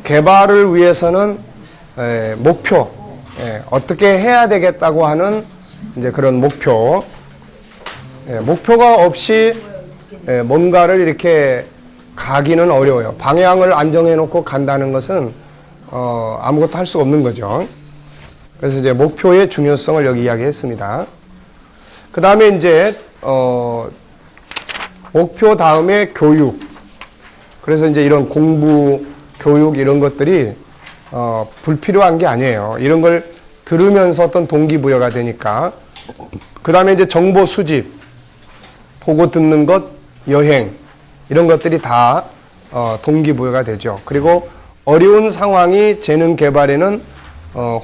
개발을 위해서는 목표, 어떻게 해야 되겠다고 하는 이제 그런 목표, 목표가 없이 뭔가를 이렇게 가기는 어려워요. 방향을 안정해 놓고 간다는 것은 아무것도 할 수가 없는 거죠. 그래서 이제 목표의 중요성을 여기 이야기했습니다. 그 다음에 이제 목표 다음에 교육. 그래서 이제 이런 공부, 교육 이런 것들이 불필요한 게 아니에요. 이런 걸 들으면서 어떤 동기부여가 되니까. 그 다음에 이제 정보 수집, 보고 듣는 것, 여행 이런 것들이 다 동기부여가 되죠. 그리고 어려운 상황이 재능 개발에는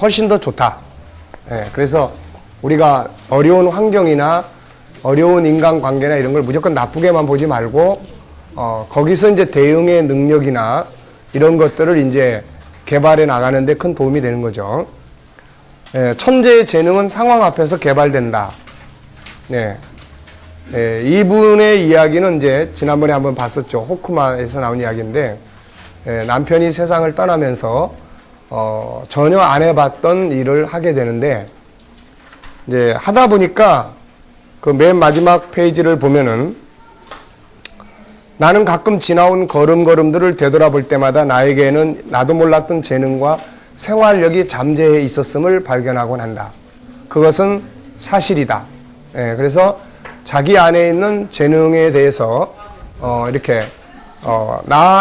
훨씬 더 좋다. 그래서 우리가 어려운 환경이나 어려운 인간관계나 이런 걸 무조건 나쁘게만 보지 말고 거기서 이제 대응의 능력이나 이런 것들을 이제 개발해 나가는데 큰 도움이 되는 거죠. 천재의 재능은 상황 앞에서 개발된다. 이분의 이야기는 이제 지난번에 한번 봤었죠. 호쿠마에서 나온 이야기인데 남편이 세상을 떠나면서 전혀 안 해봤던 일을 하게 되는데 이제 하다 보니까 그 맨 마지막 페이지를 보면은 나는 가끔 지나온 걸음걸음들을 되돌아볼 때마다 나에게는 나도 몰랐던 재능과 생활력이 잠재해 있었음을 발견하곤 한다. 그것은 사실이다. 그래서 자기 안에 있는 재능에 대해서 이렇게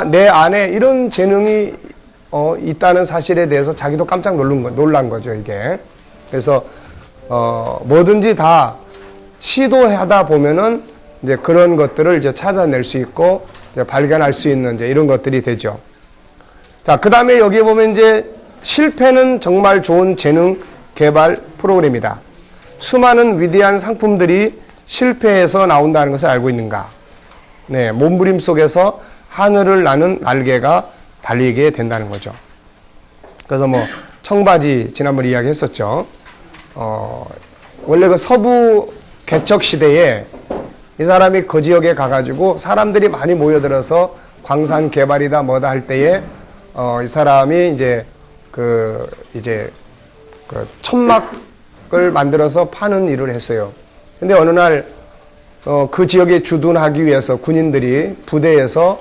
내 안에 이런 재능이 있다는 사실에 대해서 자기도 깜짝 놀란 거죠, 이게. 그래서 뭐든지 다 시도하다 보면은 이제 그런 것들을 이제 찾아낼 수 있고 이제 발견할 수 있는 이제 이런 것들이 되죠. 자, 그 다음에 여기 보면 이제 실패는 정말 좋은 재능 개발 프로그램이다. 수많은 위대한 상품들이 실패해서 나온다는 것을 알고 있는가? 몸부림 속에서 하늘을 나는 날개가 달리게 된다는 거죠. 그래서 뭐 청바지 지난번에 이야기했었죠. 원래 그 서부 개척 시대에 이 사람이 그 지역에 가가지고 사람들이 많이 모여들어서 광산 개발이다 뭐다 할 때에 이 사람이 이제 그 천막을 만들어서 파는 일을 했어요. 근데 어느 날 그 지역에 주둔하기 위해서 군인들이 부대에서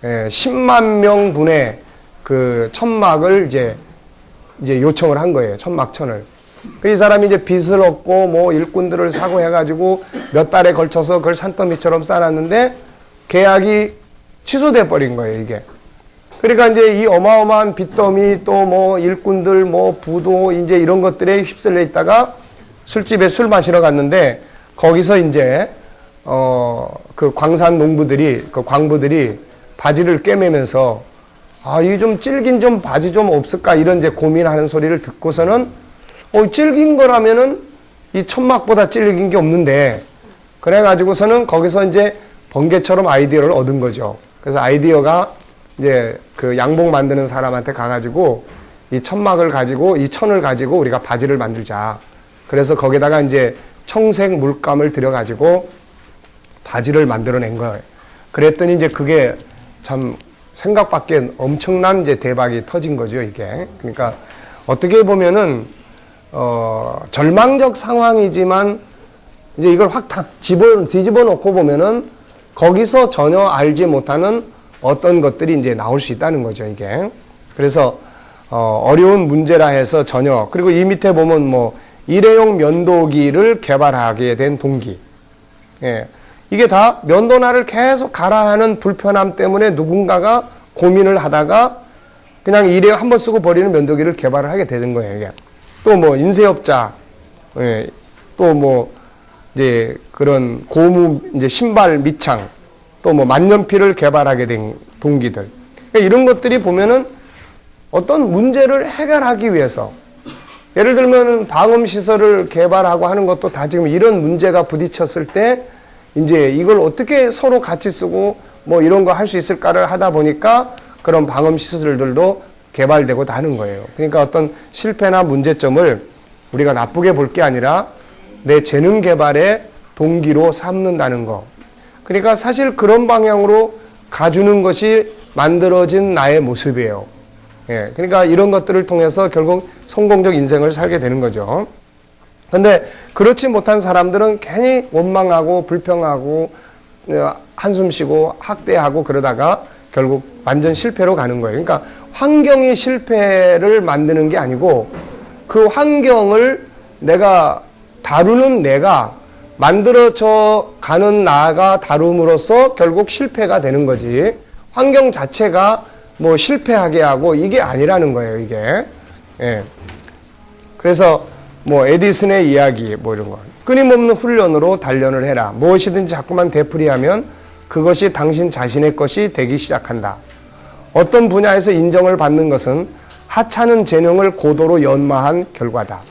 10만 명분의 그 천막을 이제 요청을 한 거예요. 천막천을. 이 사람이 이제 빚을 얻고 뭐 일꾼들을 사고 해가지고 몇 달에 걸쳐서 그걸 산더미처럼 쌓았는데 계약이 취소돼 버린 거예요, 이게. 그러니까 이제 이 어마어마한 빚더미 또 뭐 일꾼들 뭐 부도 이제 이런 것들에 휩쓸려 있다가 술집에 술 마시러 갔는데 거기서 이제 그 광산 농부들이 그 광부들이 바지를 꿰매면서 이게 좀 질긴 좀 바지 좀 없을까 이런 이제 고민하는 소리를 듣고서는 질긴 거라면은 이 천막보다 질긴 게 없는데 그래가지고서는 거기서 이제 번개처럼 아이디어를 얻은 거죠. 그래서 아이디어가 이제 그 양복 만드는 사람한테 가가지고 이 천막을 가지고 이 천을 가지고 우리가 바지를 만들자. 그래서 거기다가 이제 청색 물감을 들여가지고 바지를 만들어낸 거예요. 그랬더니 이제 그게 참 생각밖에 엄청난 이제 대박이 터진 거죠, 이게. 그러니까 어떻게 보면은 절망적 상황이지만 이제 이걸 확 다 뒤집어 놓고 보면은 거기서 전혀 알지 못하는 어떤 것들이 이제 나올 수 있다는 거죠, 이게. 그래서 어려운 문제라 해서 전혀, 그리고 이 밑에 보면 뭐 일회용 면도기를 개발하게 된 동기. 이게 다 면도날을 계속 갈아 하는 불편함 때문에 누군가가 고민을 하다가 그냥 한 번 쓰고 버리는 면도기를 개발을 하게 되는 거예요, 이게. 또 뭐 인쇄업자, 또 뭐 이제 그런 고무 이제 신발 밑창, 또 뭐 만년필을 개발하게 된 동기들. 그러니까 이런 것들이 보면은 어떤 문제를 해결하기 위해서, 예를 들면 방음 시설을 개발하고 하는 것도 다 지금 이런 문제가 부딪혔을 때 이제 이걸 어떻게 서로 같이 쓰고 뭐 이런 거 할 수 있을까를 하다 보니까 그런 방음 시설들도 개발되고 다 하는 거예요. 그러니까 어떤 실패나 문제점을 우리가 나쁘게 볼 게 아니라 내 재능 개발의 동기로 삼는다는 거. 그러니까 사실 그런 방향으로 가주는 것이 만들어진 나의 모습이에요. 예, 그러니까 이런 것들을 통해서 결국 성공적 인생을 살게 되는 거죠. 근데 그렇지 못한 사람들은 괜히 원망하고 불평하고 한숨 쉬고 학대하고 그러다가 결국 완전 실패로 가는 거예요. 그러니까 환경이 실패를 만드는 게 아니고 그 환경을 내가 다루는 내가 만들어져 가는 나가 다룸으로써 결국 실패가 되는 거지. 환경 자체가 뭐 실패하게 하고 이게 아니라는 거예요, 이게. 예. 그래서 뭐 에디슨의 이야기 뭐 이런 거. 끊임없는 훈련으로 단련을 해라. 무엇이든지 자꾸만 되풀이하면 그것이 당신 자신의 것이 되기 시작한다. 어떤 분야에서 인정을 받는 것은 하찮은 재능을 고도로 연마한 결과다.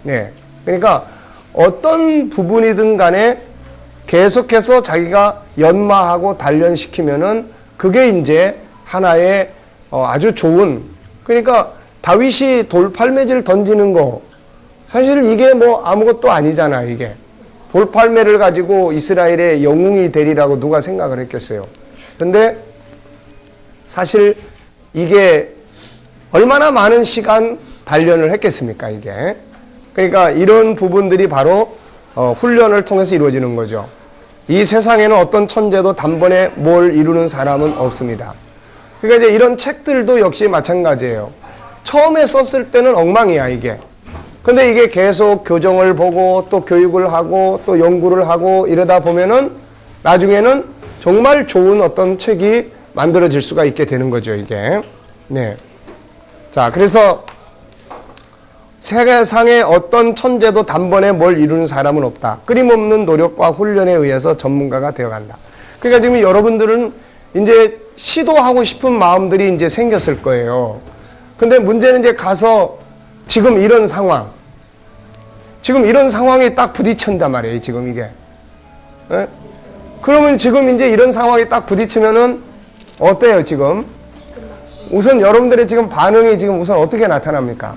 네. 그러니까 어떤 부분이든 간에 계속해서 자기가 연마하고 단련시키면은 그게 이제 하나의 아주 좋은, 그러니까 다윗이 돌팔매질 던지는 거 사실 이게 뭐 아무것도 아니잖아. 이게 돌팔매를 가지고 이스라엘의 영웅이 되리라고 누가 생각을 했겠어요. 근데 사실 이게 얼마나 많은 시간 단련을 했겠습니까, 이게. 그러니까 이런 부분들이 바로 훈련을 통해서 이루어지는 거죠. 이 세상에는 어떤 천재도 단번에 뭘 이루는 사람은 없습니다. 그러니까 이제 이런 책들도 역시 마찬가지예요. 처음에 썼을 때는 엉망이야, 이게. 근데 이게 계속 교정을 보고 또 교육을 하고 또 연구를 하고 이러다 보면은 나중에는 정말 좋은 어떤 책이 만들어질 수가 있게 되는 거죠, 이게. 네. 자, 그래서 세상에 어떤 천재도 단번에 뭘 이루는 사람은 없다. 끊임없는 노력과 훈련에 의해서 전문가가 되어간다. 그러니까 지금 여러분들은 이제 시도하고 싶은 마음들이 이제 생겼을 거예요. 근데 문제는 이제 가서 지금 이런 상황이 딱 부딪힌단 말이에요, 지금 이게. 예? 그러면 지금 이제 이런 상황이 딱 부딪히면은 어때요, 지금? 우선 여러분들의 지금 반응이 지금 우선 어떻게 나타납니까?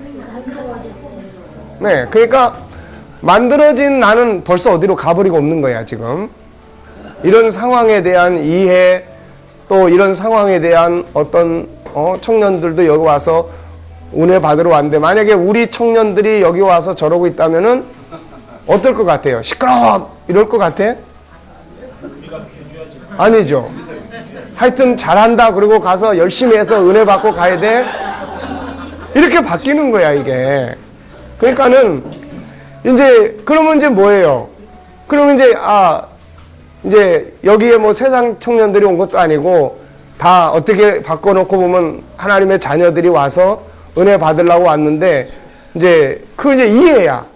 네, 그러니까 만들어진 나는 벌써 어디로 가버리고 없는 거야, 지금. 이런 상황에 대한 이해, 또 이런 상황에 대한 어떤 청년들도 여기 와서 은혜 받으러 왔는데 만약에 우리 청년들이 여기 와서 저러고 있다면은 어떨 것 같아요? 시끄러워! 이럴 것 같아? 아니죠. 하여튼 잘한다 그러고 가서 열심히 해서 은혜 받고 가야 돼. 이렇게 바뀌는 거야, 이게. 그러니까는 이제 그러면 이제 뭐예요? 그러면 이제 여기에 뭐 세상 청년들이 온 것도 아니고 다 어떻게 바꿔놓고 보면 하나님의 자녀들이 와서 은혜 받으려고 왔는데 이제 이제 이해야.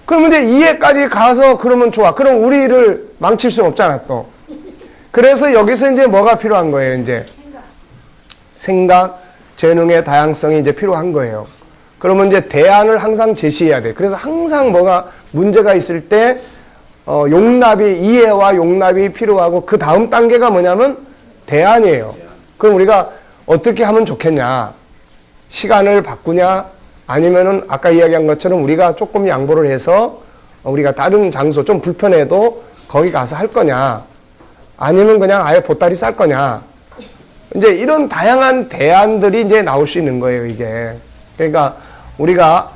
그러면 이제 이해까지 가서 그러면 좋아. 그럼 우리를 망칠 수는 없잖아, 또. 그래서 여기서 이제 뭐가 필요한 거예요, 이제? 생각, 재능의 다양성이 이제 필요한 거예요. 그러면 이제 대안을 항상 제시해야 돼. 그래서 항상 뭐가 문제가 있을 때 이해와 용납이 필요하고 그 다음 단계가 뭐냐면 대안이에요. 그럼 우리가 어떻게 하면 좋겠냐? 시간을 바꾸냐? 아니면은 아까 이야기한 것처럼 우리가 조금 양보를 해서 우리가 다른 장소 좀 불편해도 거기 가서 할 거냐? 아니면 그냥 아예 보따리 쌀 거냐? 이제 이런 다양한 대안들이 이제 나올 수 있는 거예요, 이게. 그러니까 우리가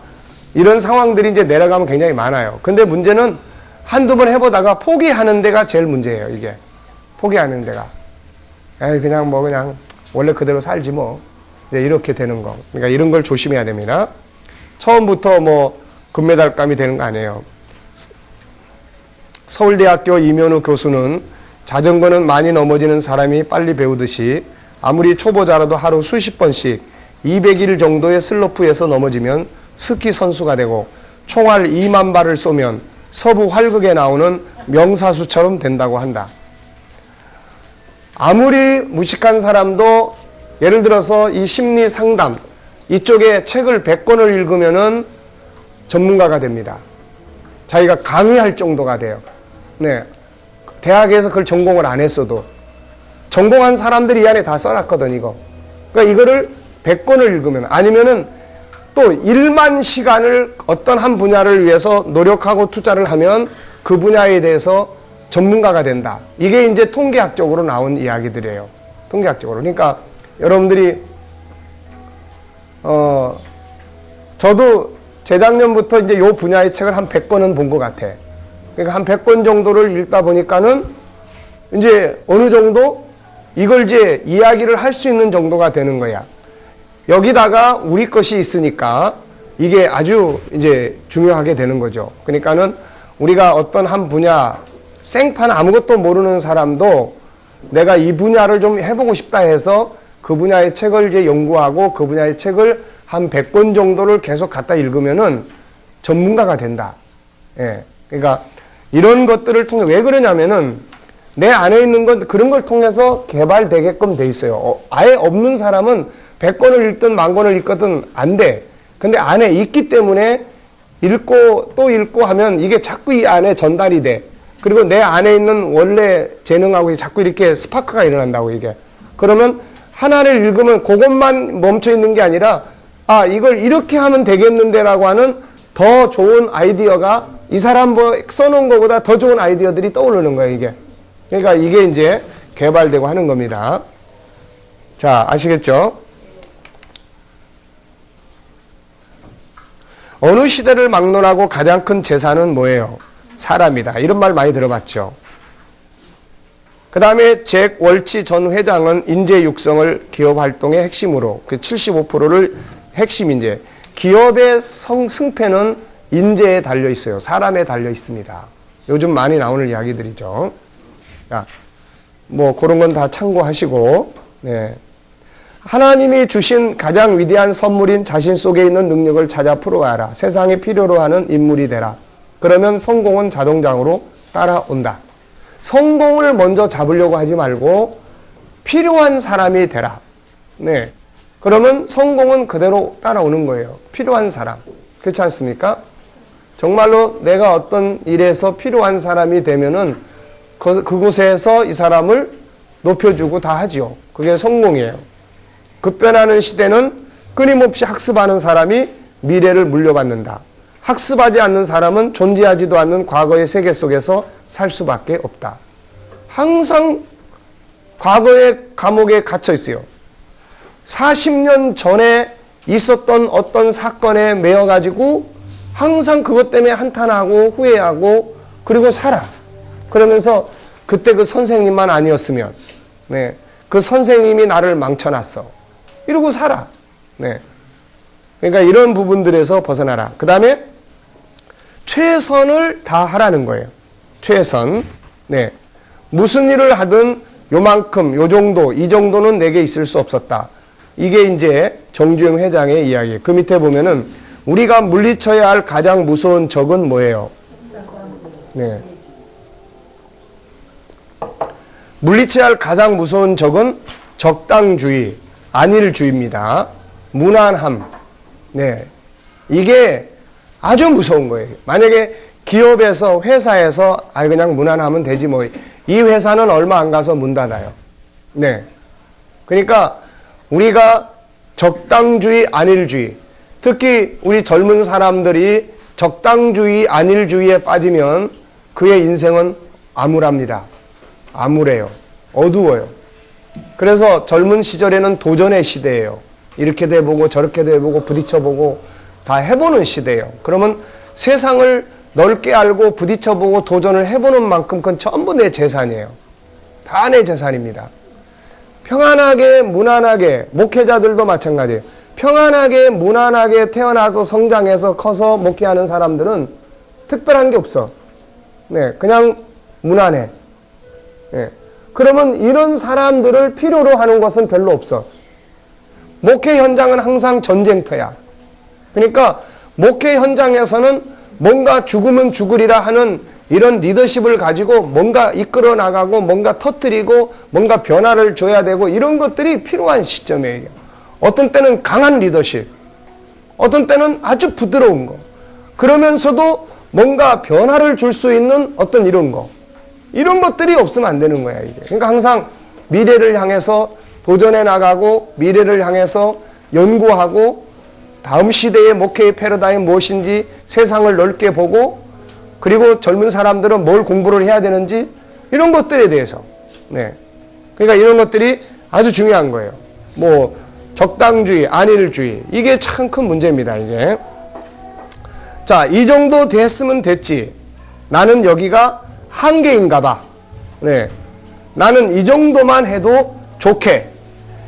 이런 상황들이 이제 내려가면 굉장히 많아요. 근데 문제는 한두 번 해보다가 포기하는 데가 제일 문제예요, 이게. 포기하는 데가. 그냥 원래 그대로 살지 뭐. 이제 이렇게 되는 거. 그러니까 이런 걸 조심해야 됩니다. 처음부터 뭐 금메달감이 되는 거 아니에요. 서울대학교 이면우 교수는 자전거는 많이 넘어지는 사람이 빨리 배우듯이 아무리 초보자라도 하루 수십 번씩 200일 정도의 슬로프에서 넘어지면 스키 선수가 되고 총알 2만 발을 쏘면 서부 활극에 나오는 명사수처럼 된다고 한다. 아무리 무식한 사람도 예를 들어서 이 심리 상담 이쪽에 책을 100권을 읽으면은 전문가가 됩니다. 자기가 강의할 정도가 돼요. 네. 대학에서 그걸 전공을 안 했어도 전공한 사람들이 이 안에 다 써놨거든, 이거. 그러니까 이거를 100권을 읽으면 아니면은 또 1만 시간을 어떤 한 분야를 위해서 노력하고 투자를 하면 그 분야에 대해서 전문가가 된다. 이게 이제 통계학적으로 나온 이야기들이에요. 통계학적으로. 그러니까 여러분들이 저도 재작년부터 이제 요 분야의 책을 한 100권은 본 것 같아. 그러니까 한 100권 정도를 읽다 보니까는 이제 어느 정도 이걸 이제 이야기를 할 수 있는 정도가 되는 거야. 여기다가 우리 것이 있으니까 이게 아주 이제 중요하게 되는 거죠. 그러니까는 우리가 어떤 한 분야 생판 아무것도 모르는 사람도 내가 이 분야를 좀 해보고 싶다 해서 그 분야의 책을 이제 연구하고 그 분야의 책을 한 100권 정도를 계속 갖다 읽으면은 전문가가 된다. 예. 그러니까 이런 것들을 통해 왜 그러냐면은 내 안에 있는 것 그런 걸 통해서 개발되게끔 돼 있어요. 아예 없는 사람은 100권을 읽든 10,000권을 읽거든 안 돼. 근데 안에 있기 때문에 읽고 또 읽고 하면 이게 자꾸 이 안에 전달이 돼. 그리고 내 안에 있는 원래 재능하고 자꾸 이렇게 스파크가 일어난다고 이게. 그러면 하나를 읽으면 그것만 멈춰 있는 게 아니라 아 이걸 이렇게 하면 되겠는데라고 하는 더 좋은 아이디어가 이 사람 뭐 써놓은 것보다 더 좋은 아이디어들이 떠오르는 거예요 이게. 그러니까 이게 이제 개발되고 하는 겁니다. 자, 아시겠죠? 어느 시대를 막론하고 가장 큰 재산은 뭐예요? 사람이다. 이런 말 많이 들어봤죠. 그 다음에 잭 월치 전 회장은 인재 육성을 기업 활동의 핵심으로 그 75%를 핵심 인재. 기업의 승패는 인재에 달려 있어요. 사람에 달려 있습니다. 요즘 많이 나오는 이야기들이죠. 야, 뭐 그런 건 다 참고하시고, 네. 하나님이 주신 가장 위대한 선물인 자신 속에 있는 능력을 찾아 풀어와라. 세상에 필요로 하는 인물이 되라. 그러면 성공은 자동적으로 따라온다. 성공을 먼저 잡으려고 하지 말고 필요한 사람이 되라. 네. 그러면 성공은 그대로 따라오는 거예요. 필요한 사람. 그렇지 않습니까? 정말로 내가 어떤 일에서 필요한 사람이 되면은 그곳에서 이 사람을 높여주고 다 하지요. 그게 성공이에요. 급변하는 시대는 끊임없이 학습하는 사람이 미래를 물려받는다. 학습하지 않는 사람은 존재하지도 않는 과거의 세계 속에서 살 수밖에 없다. 항상 과거의 감옥에 갇혀 있어요. 40년 전에 있었던 어떤 사건에 매여가지고 항상 그것 때문에 한탄하고 후회하고 그리고 살아. 그러면서 그때 그 선생님만 아니었으면, 네, 그 선생님이 나를 망쳐놨어. 이러고 살아. 네. 그러니까 이런 부분들에서 벗어나라. 그 다음에 최선을 다하라는 거예요. 최선. 네. 무슨 일을 하든 요만큼, 요 정도, 이 정도는 내게 있을 수 없었다. 이게 이제 정주영 회장의 이야기. 그 밑에 보면은 우리가 물리쳐야 할 가장 무서운 적은 뭐예요? 네. 물리쳐야 할 가장 무서운 적은 적당주의, 안일주의입니다. 무난함. 네. 이게 아주 무서운 거예요. 만약에 기업에서, 회사에서, 그냥 무난하면 되지 뭐. 이 회사는 얼마 안 가서 문 닫아요. 네. 그러니까 우리가 적당주의, 안일주의. 특히 우리 젊은 사람들이 적당주의, 안일주의에 빠지면 그의 인생은 암울합니다. 암울해요. 어두워요. 그래서 젊은 시절에는 도전의 시대예요. 이렇게도 해보고 저렇게도 해보고 부딪혀보고 다 해보는 시대예요. 그러면 세상을 넓게 알고 부딪혀보고 도전을 해보는 만큼 그건 전부 내 재산이에요. 다 내 재산입니다. 평안하게 무난하게 목회자들도 마찬가지예요. 평안하게 무난하게 태어나서 성장해서 커서 목회하는 사람들은 특별한 게 없어. 네, 그냥 무난해. 네. 그러면 이런 사람들을 필요로 하는 것은 별로 없어. 목회 현장은 항상 전쟁터야. 그러니까 목회 현장에서는 뭔가 죽으면 죽으리라 하는 이런 리더십을 가지고 뭔가 이끌어 나가고 뭔가 터뜨리고 뭔가 변화를 줘야 되고 이런 것들이 필요한 시점이에요. 어떤 때는 강한 리더십, 어떤 때는 아주 부드러운 거, 그러면서도 뭔가 변화를 줄 수 있는 어떤 이런 거, 이런 것들이 없으면 안 되는 거야, 이게. 그러니까 항상 미래를 향해서 도전해 나가고 미래를 향해서 연구하고 다음 시대의 목회의 패러다임이 무엇인지 세상을 넓게 보고 그리고 젊은 사람들은 뭘 공부를 해야 되는지 이런 것들에 대해서. 네. 그러니까 이런 것들이 아주 중요한 거예요. 뭐 적당주의, 안일주의, 이게 참 큰 문제입니다. 이게. 자, 이 정도 됐으면 됐지. 나는 여기가 한계인가 봐. 네. 나는 이 정도만 해도 좋게.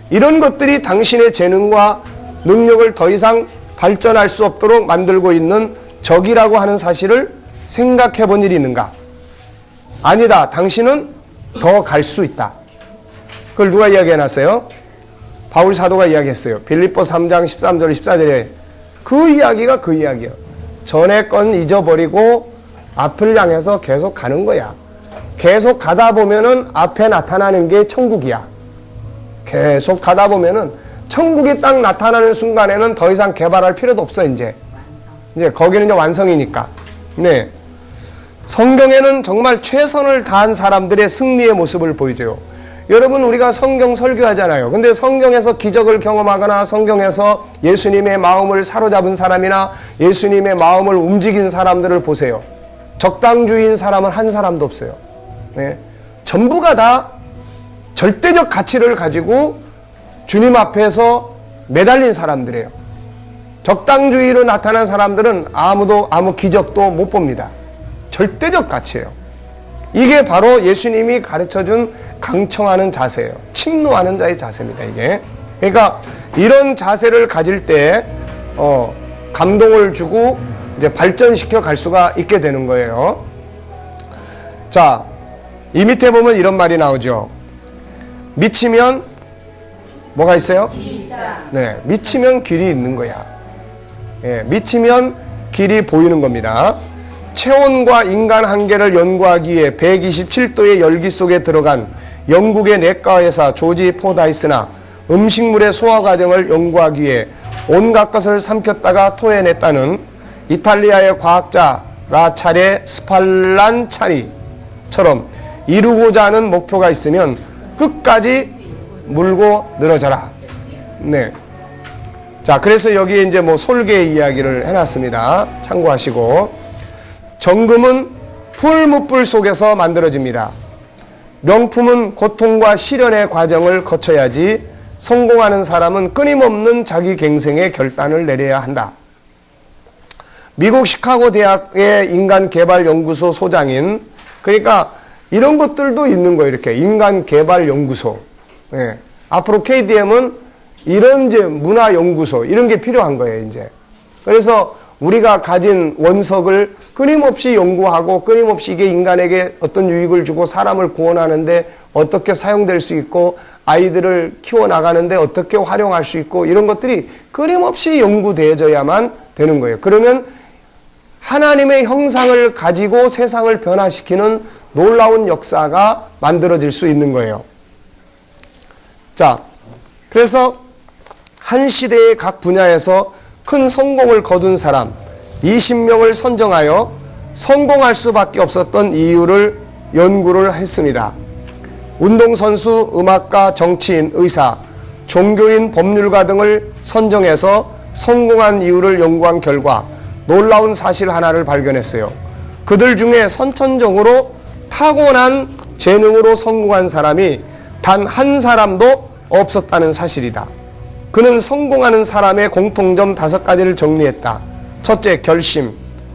이런 것들이 당신의 재능과 능력을 더 이상 발전할 수 없도록 만들고 있는 적이라고 하는 사실을 생각해 본 일이 있는가? 아니다. 당신은 더 갈 수 있다. 그걸 누가 이야기해 놨어요? 바울 사도가 이야기했어요. 빌립보 3장 13절 14절에 그 이야기가 그 이야기예요. 전에 건 잊어버리고 앞을 향해서 계속 가는 거야. 계속 가다 보면은 앞에 나타나는 게 천국이야. 계속 가다 보면은 천국이 딱 나타나는 순간에는 더 이상 개발할 필요도 없어. 이제 거기는 이제 완성이니까. 네. 성경에는 정말 최선을 다한 사람들의 승리의 모습을 보여줘요. 여러분, 우리가 성경 설교하잖아요. 근데 성경에서 기적을 경험하거나 성경에서 예수님의 마음을 사로잡은 사람이나 예수님의 마음을 움직인 사람들을 보세요. 적당주의인 사람은 한 사람도 없어요. 네. 전부가 다 절대적 가치를 가지고 주님 앞에서 매달린 사람들이에요. 적당주의로 나타난 사람들은 아무 기적도 못 봅니다. 절대적 가치예요. 이게 바로 예수님이 가르쳐준 강청하는 자세예요. 침노하는 자의 자세입니다. 이게. 그러니까 이런 자세를 가질 때 감동을 주고 이제 발전시켜 갈 수가 있게 되는 거예요. 자, 이 밑에 보면 이런 말이 나오죠. 미치면 뭐가 있어요? 길이 있다. 네, 미치면 길이 있는 거야. 예, 미치면 길이 보이는 겁니다. 체온과 인간 한계를 연구하기 위해 127도의 열기 속에 들어간 영국의 내과 회사 조지 포다이스나 음식물의 소화 과정을 연구하기 위해 온갖 것을 삼켰다가 토해냈다는 이탈리아의 과학자 라차레 스팔란차니처럼 이루고자 하는 목표가 있으면 끝까지 물고 늘어져라. 네. 자, 그래서 여기에 이제 뭐 솔개 이야기를 해놨습니다. 참고하시고. 정금은 풀무불 속에서 만들어집니다. 명품은 고통과 시련의 과정을 거쳐야지 성공하는 사람은 끊임없는 자기 갱생의 결단을 내려야 한다. 미국 시카고 대학의 인간개발연구소 소장인, 그러니까 이런 것들도 있는 거예요. 이렇게 인간개발연구소. 예. 앞으로 KDM은 이런 이제 문화연구소 이런 게 필요한 거예요. 이제. 그래서 우리가 가진 원석을 끊임없이 연구하고 끊임없이 이게 인간에게 어떤 유익을 주고 사람을 구원하는데 어떻게 사용될 수 있고 아이들을 키워나가는데 어떻게 활용할 수 있고 이런 것들이 끊임없이 연구되어져야만 되는 거예요. 그러면 하나님의 형상을 가지고 세상을 변화시키는 놀라운 역사가 만들어질 수 있는 거예요. 자, 그래서 한 시대의 각 분야에서 큰 성공을 거둔 사람 20명을 선정하여 성공할 수밖에 없었던 이유를 연구를 했습니다. 운동선수, 음악가, 정치인, 의사, 종교인, 법률가 등을 선정해서 성공한 이유를 연구한 결과 놀라운 사실 하나를 발견했어요. 그들 중에 선천적으로 타고난 재능으로 성공한 사람이 단 한 사람도 없었다는 사실이다. 그는 성공하는 사람의 공통점 5가지를 정리했다. 첫째, 결심.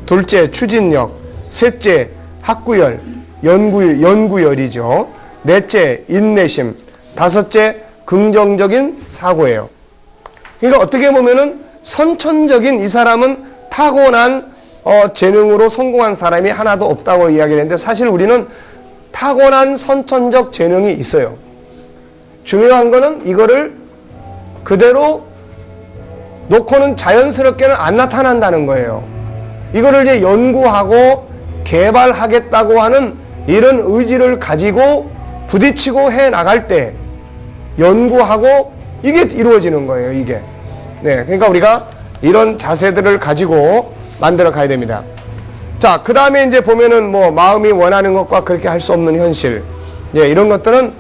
둘째, 추진력. 셋째, 학구열, 연구열이죠. 넷째, 인내심. 다섯째, 긍정적인 사고예요. 그러니까 어떻게 보면은 선천적인 이 사람은 타고난 재능으로 성공한 사람이 하나도 없다고 이야기를 했는데 사실 우리는 타고난 선천적 재능이 있어요. 중요한 거는 이거를 그대로 놓고는 자연스럽게는 안 나타난다는 거예요. 이거를 이제 연구하고 개발하겠다고 하는 이런 의지를 가지고 부딪히고 해 나갈 때 연구하고 이게 이루어지는 거예요, 이게. 네. 그러니까 우리가 이런 자세들을 가지고 만들어 가야 됩니다. 자, 그 다음에 이제 보면은 뭐 마음이 원하는 것과 그렇게 할 수 없는 현실. 예, 이런 것들은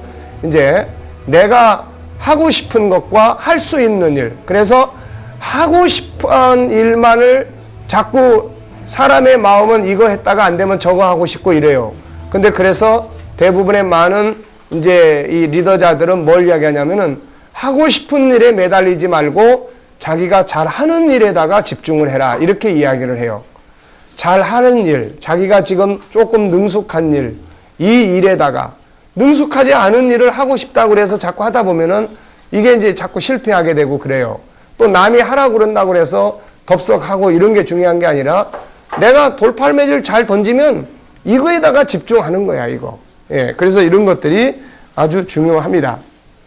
이제 내가 하고 싶은 것과 할 수 있는 일. 그래서 하고 싶은 일만을 자꾸 사람의 마음은 이거 했다가 안 되면 저거 하고 싶고 이래요. 근데 그래서 대부분의 많은 이제 이 리더자들은 뭘 이야기하냐면은 하고 싶은 일에 매달리지 말고 자기가 잘하는 일에다가 집중을 해라. 이렇게 이야기를 해요. 잘하는 일, 자기가 지금 조금 능숙한 일, 이 일에다가 능숙하지 않은 일을 하고 싶다고 그래서 자꾸 하다 보면은 이게 이제 자꾸 실패하게 되고 그래요. 또 남이 하라고 그런다고 그래서 덥석하고 이런 게 중요한 게 아니라 내가 돌팔매질 잘 던지면 이거에다가 집중하는 거야, 이거. 예, 그래서 이런 것들이 아주 중요합니다.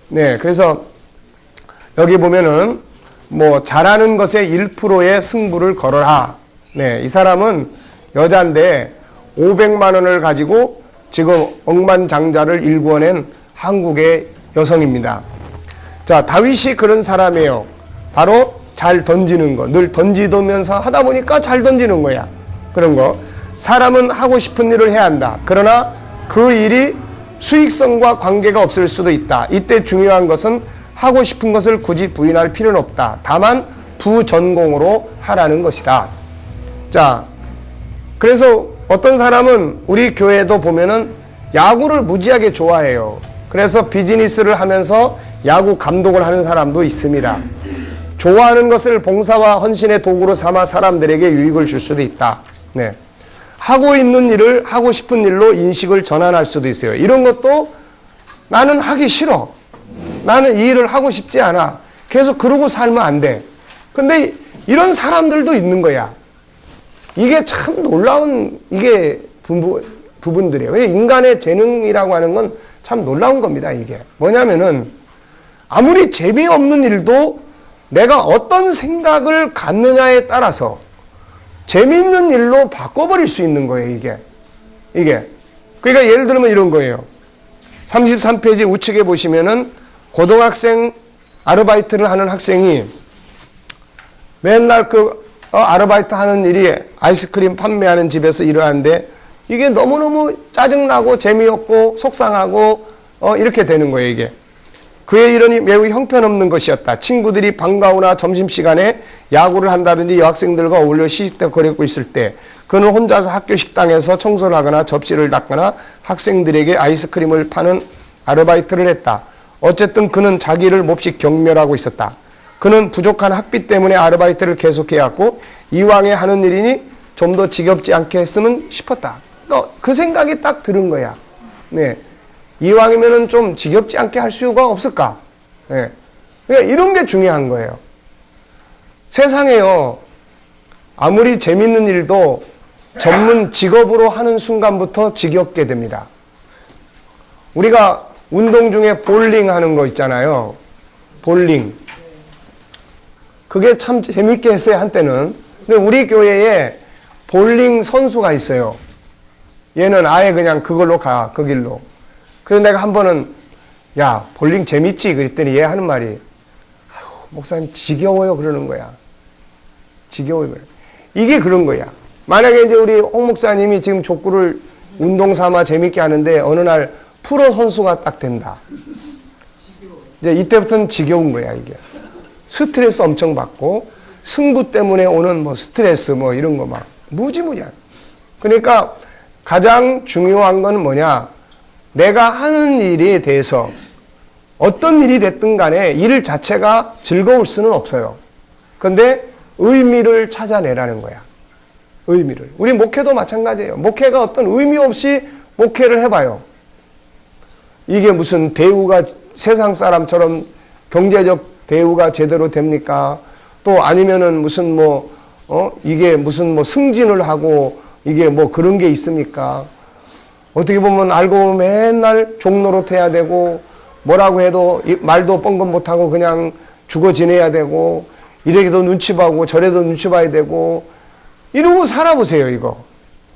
네, 그래서 여기 보면은 뭐 잘하는 것에 1%의 승부를 걸어라. 네, 이 사람은 여자인데 500만 원을 가지고 지금 억만장자를 일구어낸 한국의 여성입니다. 자, 다윗이 그런 사람이에요. 바로 잘 던지는 거. 늘 던지면서 하다 보니까 잘 던지는 거야. 그런 거. 사람은 하고 싶은 일을 해야 한다. 그러나 그 일이 수익성과 관계가 없을 수도 있다. 이때 중요한 것은 하고 싶은 것을 굳이 부인할 필요는 없다. 다만 부전공으로 하라는 것이다. 자, 그래서 어떤 사람은 우리 교회도 보면은 야구를 무지하게 좋아해요. 그래서 비즈니스를 하면서 야구 감독을 하는 사람도 있습니다. 좋아하는 것을 봉사와 헌신의 도구로 삼아 사람들에게 유익을 줄 수도 있다. 네. 하고 있는 일을 하고 싶은 일로 인식을 전환할 수도 있어요. 이런 것도 나는 하기 싫어. 나는 이 일을 하고 싶지 않아. 계속 그러고 살면 안 돼. 근데 이런 사람들도 있는 거야. 이게 참 놀라운 이게 부분들이에요. 인간의 재능이라고 하는 건 참 놀라운 겁니다. 이게 뭐냐면은 아무리 재미없는 일도 내가 어떤 생각을 갖느냐에 따라서 재미있는 일로 바꿔버릴 수 있는 거예요. 이게 그러니까 예를 들면 이런 거예요. 33페이지 우측에 보시면은 고등학생 아르바이트를 하는 학생이 맨날 아르바이트 하는 일이 아이스크림 판매하는 집에서 일을 하는데 이게 너무너무 짜증나고 재미없고 속상하고 이렇게 되는 거예요. 이게 그의 일은 매우 형편없는 것이었다. 친구들이 방과 후나 점심시간에 야구를 한다든지 여학생들과 어울려 시시때거리고 있을 때 그는 혼자서 학교 식당에서 청소를 하거나 접시를 닦거나 학생들에게 아이스크림을 파는 아르바이트를 했다. 어쨌든 그는 자기를 몹시 경멸하고 있었다. 그는 부족한 학비 때문에 아르바이트를 계속해왔고 이왕에 하는 일이니 좀 더 지겹지 않게 했으면 싶었다. 그 생각이 딱 들은 거야. 네. 이왕이면은 좀 지겹지 않게 할 수가 없을까? 네. 그러니까 이런 게 중요한 거예요. 세상에요. 아무리 재밌는 일도 전문 직업으로 하는 순간부터 지겹게 됩니다. 우리가 운동 중에 볼링 하는 거 있잖아요. 볼링. 그게 참 재밌게 했어요, 한때는. 근데 우리 교회에 볼링 선수가 있어요. 얘는 아예 그냥 그걸로 가, 그 길로. 그래서 내가 한 번은, 야, 볼링 재밌지? 그랬더니 얘 하는 말이, 아유, 목사님 지겨워요. 그러는 거야. 지겨워요. 이게 그런 거야. 만약에 이제 우리 홍 목사님이 지금 족구를 운동 삼아 재밌게 하는데 어느 날 프로 선수가 딱 된다. 이제 이때부터는 지겨운 거야, 이게. 스트레스 엄청 받고, 승부 때문에 오는 뭐 스트레스 뭐 이런 거 막 무지무지한. 그러니까 가장 중요한 건 뭐냐? 내가 하는 일에 대해서 어떤 일이 됐든 간에 일 자체가 즐거울 수는 없어요. 근데 의미를 찾아내라는 거야. 의미를. 우리 목회도 마찬가지예요. 목회가 어떤 의미 없이 목회를 해봐요. 이게 무슨 대우가 세상 사람처럼 경제적 대우가 제대로 됩니까? 또 아니면은 무슨 이게 무슨 승진을 하고 이게 뭐 그런 게 있습니까? 어떻게 보면 알고 맨날 종노릇 해야 되고 뭐라고 해도 말도 뻥긋 못하고 그냥 죽어 지내야 되고 이래도 눈치 봐고 저래도 눈치 봐야 되고 이러고 살아보세요. 이거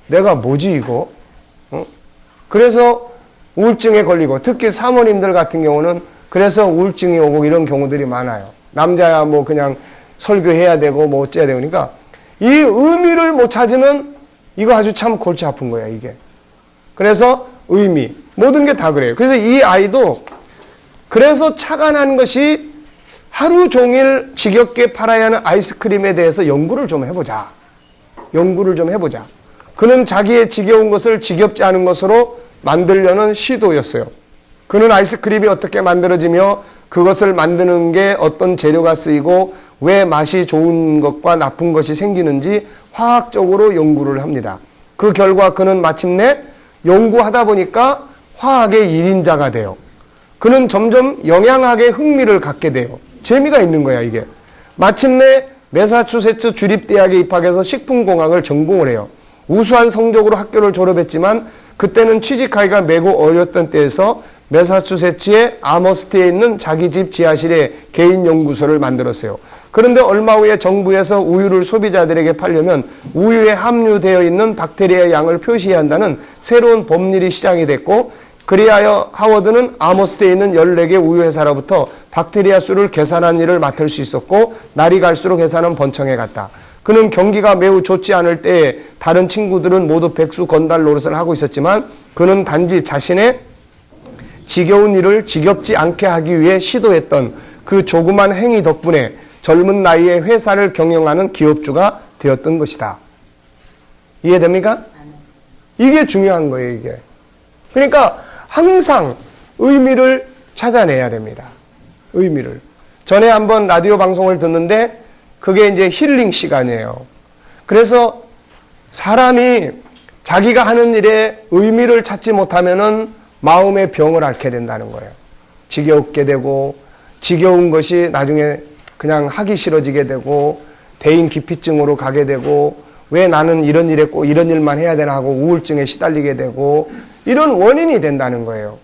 내가 뭐지 이거? 그래서 우울증에 걸리고 특히 사모님들 같은 경우는 그래서 우울증이 오고 이런 경우들이 많아요. 남자야 뭐 그냥 설교해야 되고 뭐 어째야 되고 그러니까 이 의미를 못 찾으면 이거 아주 참 골치 아픈 거야 이게. 그래서 의미 모든 게 다 그래요. 그래서 이 아이도 그래서 착안한 것이 하루 종일 지겹게 팔아야 하는 아이스크림에 대해서 연구를 좀 해보자. 연구를 좀 해보자. 그는 자기의 지겨운 것을 지겹지 않은 것으로 만들려는 시도였어요. 그는 아이스크림이 어떻게 만들어지며 그것을 만드는 게 어떤 재료가 쓰이고 왜 맛이 좋은 것과 나쁜 것이 생기는지 화학적으로 연구를 합니다. 그 결과 그는 마침내 연구하다 보니까 화학의 1인자가 돼요. 그는 점점 영양학에 흥미를 갖게 돼요. 재미가 있는 거야, 이게. 마침내 매사추세츠 주립대학에 입학해서 식품공학을 전공을 해요. 우수한 성적으로 학교를 졸업했지만 그때는 취직하기가 매우 어려웠던 때에서 매사추세츠의 아머스트에 있는 자기 집 지하실에 개인 연구소를 만들었어요. 그런데 얼마 후에 정부에서 우유를 소비자들에게 팔려면 우유에 함유되어 있는 박테리아의 양을 표시해야 한다는 새로운 법률이 시작이 됐고, 그리하여 하워드는 아머스트에 있는 14개 우유 회사로부터 박테리아 수를 계산한 일을 맡을 수 있었고, 날이 갈수록 회사는 번창해 갔다. 그는 경기가 매우 좋지 않을 때에 다른 친구들은 모두 백수 건달 노릇을 하고 있었지만 그는 단지 자신의 지겨운 일을 지겹지 않게 하기 위해 시도했던 그 조그만 행위 덕분에 젊은 나이에 회사를 경영하는 기업주가 되었던 것이다. 이해됩니까? 이게 중요한 거예요, 이게. 그러니까 항상 의미를 찾아내야 됩니다. 의미를. 전에 한번 라디오 방송을 듣는데 그게 이제 힐링 시간이에요. 그래서 사람이 자기가 하는 일에 의미를 찾지 못하면은 마음의 병을 앓게 된다는 거예요. 지겹게 되고, 지겨운 것이 나중에 그냥 하기 싫어지게 되고, 대인 기피증으로 가게 되고, 왜 나는 이런 일에 꼭 이런 일만 해야 되나 하고 우울증에 시달리게 되고, 이런 원인이 된다는 거예요.